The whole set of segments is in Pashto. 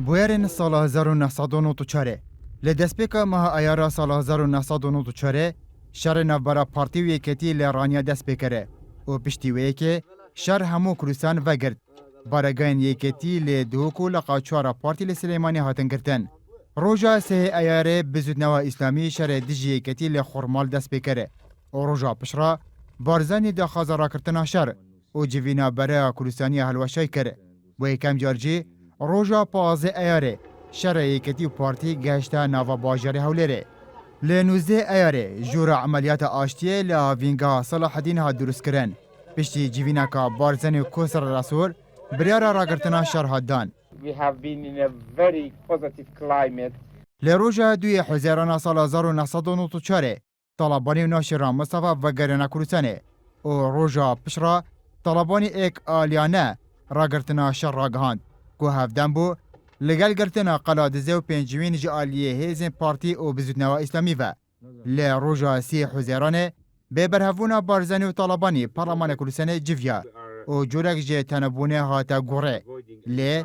بویرین سال 1994 لدسپیکا ماه ایارا سال 1994 شر نوبرا پارتی ویکتی لرانیا دسپیکره و پشتی ویکی شر همو کروسان وگرد بارگین یکتی لدوکو لقاچوارا پارتی لسلیمانی هاتن گرتن روژا سه ایاره بزودنوا اسلامی شر دیجی یکتی لخورمال دسپیکره و روژا پشرا بارزانی دا خازارا کرتنا شر و جوینا برای کروسانی هلوشای کره و یکم جارجی روژا پازه ایاره شر یکتی پارتی گشته ناوا باجر هولره لنوزه ایاره جورا عملیات آشتیه لوینگا صلاح الدین ها درست کرن پشتی جوینا که بارزن کوسر رسول بریارا راگرتنا شر هادان We have been in a very positive climate. لروژا دوی حزیران سال 1994 طالبانی ناشران مصطفى وگرنا کروسانه و روژا پشرا طالبانی ایک آلیانه راگرتنا شر راگهاند که هفدن بو لگل گرتنا قلادزه و پنجوین جالیه هیزن پارتی و بزودنوا اسلامی و لروژا سی حزیرانه به برهفونا بارزانی و طالبانی پارلمان کروسانه جویا و جورک جه تنبونه هاتا گوره لی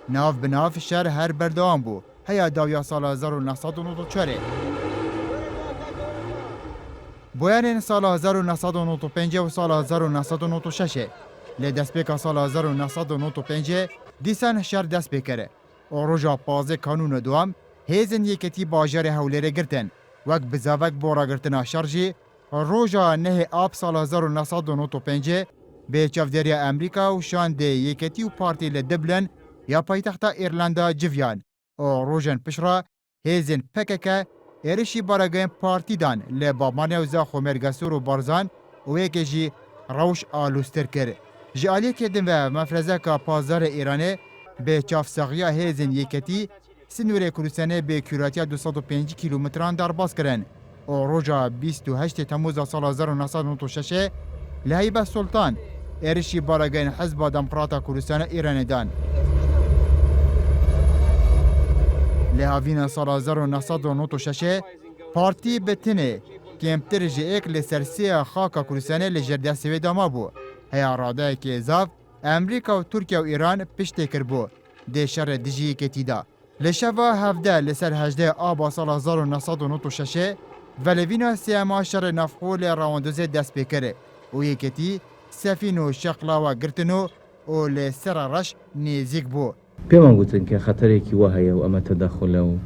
ناف بناف شر هر بردوان بو هیا داویا سال 1994 بویان سال 1995 و سال 1996 لدسپیکا سال 1995 دیسان شر دست بکره و روژا پازه کانون دوام هیزن یکتی باجر هولره گرتن وک بزاوک بورا گرتنا شرجی روژا نه آب سال 1995 به چفدری امریکا و شان ده یکتی و پارتی لدبلن یا پایتخت ایرلندا جویان و روژن پشرا هیزن پککه ایرشی باراگین پارتی دان لبابانه و زاخو مرگسور و بارزان و یکی جی روش آلوستر کرد. جالی کردن و مفرزه که پازار ایرانه به چافساقیا هیزن یکتی سنور کروسانه به کوراتیا 205 کیلومتران در باز کرن و روژا 28 تموز سال 1996 لحیب سلطان ایرشی باراگین حزب دموکراتا کروسانه ایرانه دان. لهاوین سال 1996 پارتی بتنه کمتر جیک لسرسی خاکا کروسانه لجرده سویدا ما بو هیا راده که ازاف امریکا و ترکیه و ایران پشته کر بو ده شر دیجی کتی دا لشوا هفده لسر هجده آبا سال 1996 ولوینا سیما شر نفخول رواندوزه دست بکره و یکتی سفینو شقلا و گرتنو و لسر رش نیزیک بو پێمان گوتن کە خەتەرێکی وهەیە و ئەمە تەدەخولە و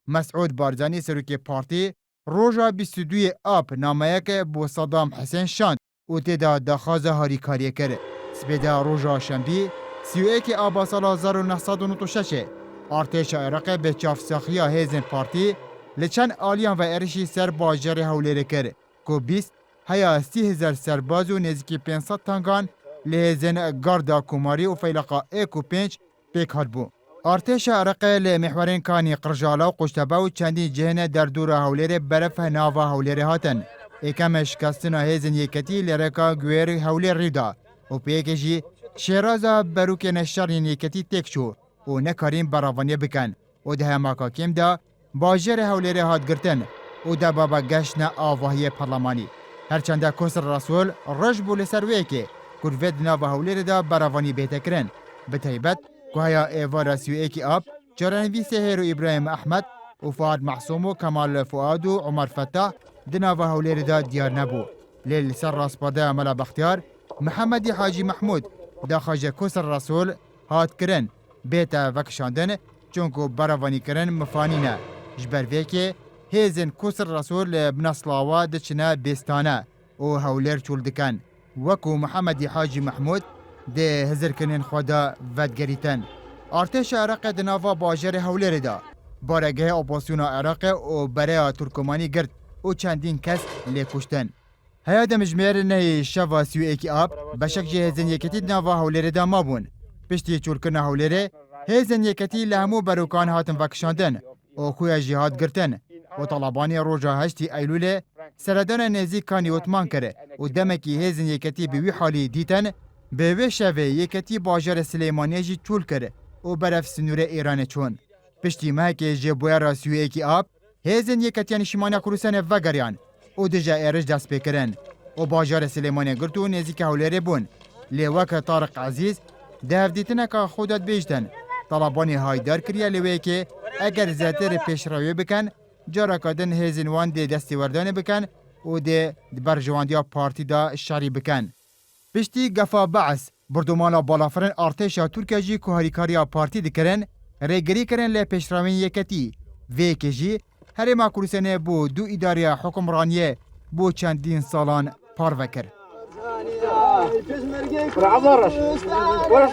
مسعود بارزانی سروکی پارتی روژا 22 آب نامەیەکە بۆ سەدام حسین شاند و تێدا داخوازە هاریکاریە کرد. سبێدا روژا شەمبی 31 ئابا ساڵ 1996 ئارتێشە عێراقê بە چافساخیە هێزن پارتی لە چەند ئالیان و ئێرشی سەر باژێرê هەولێرê کرد ku 20 هەیە 30,000 سەرباز و نێزیکî 500 تانگان لە هێزên garda komarî û feyleqa êk û pênc pêk hatbû. Artêşa Iraqê li mihwarên Kanî, Qirjala û Quşteba û çendîn cihêne derdora Hewlêrê beref nava Hewlêrê hatin. Êkeme şikestina hêzên yêketî li rêka guêrê Hewlêr rîda û pêkê jî şêraza berûkên şerên yêketî têk çû û nekarîn beravaniye bikin. û di hemaka kêm de bajêrê Hewlêrê hat girtin û de baba geştine avahiyê parlemanî. Herçende Kosir Resul rej bû li ser wêkê ku vê di nava Hewlêrê de beravanî bêtekirin. Bi taybet ku heya êvara Swêkî ab caranivîsê Hêro İbrahim Ehmed û Fuad Mahsûm û Kemal Fuad û Umar Fettah di nava Hewlêrê de diyar nebû. Lê li ser rastpadeya Mela Bextiyar, Mihemedî Hacî Mehmûd daxwaja Kosir Resul hat kirin bête vekişandin çunku beravanîkirin mifanî ne. Ji ber vêkê hêzên Kosir Resul li Binaslava diçine bêstane û Hewlêr çûl dikin. Wekû Mihemedî Hacî Mehmûd de hezirkinên xwe de vedgerîtin. Artêşa Iraqê di nava bajarê Hewlêrê de baregeha oposyona Iraqê û bereya Turkmanî girt û çendîn kes lê kuştin. Heya demijmêrînê şeva Swêkî ab beşek ji hêzên yêketî di nava Hewlêrê de mabûn. Piştî çûlkirina Hewlêrê hêzên yêketî li hemû berûkan hatin vekişandin û xuya jî hat girtin û Talebanê roja 8 Eylûlê seredana nêzik Kanî Otman kir û demekî hêzên yêketî bi wî halî dîtin به وی شوی یکتی باجر سلیمانی جی چول کرد و برف سنوره ایران چون. پشتی مهک جبوی راسیوی کی آب هزین یکتیان شمانیا کروسان وگریان و دجا ایرج دست بکرن و باجر سلیمانی گرتو نزیک هولری بون. لیوک طارق عزیز ده هفدیتنه که خودت بیشتن طلبانی هایدار کریه لوی که اگر زیاتر پیشروی بکن جارا کدن هزین وان ده دستی وردان بکن و ده برجواندیا پارتی دا شری بکن. پشتی گفا بعث بردومانا بالافرن ارتشا ترکیه جی کوهریکاریا پارتی دکرن ریگری کرن لی پیشروین یکتی وی که جی هرما کروسنه بو دو اداریا حکمرانیه بو چندین سالان پاروکر. ورا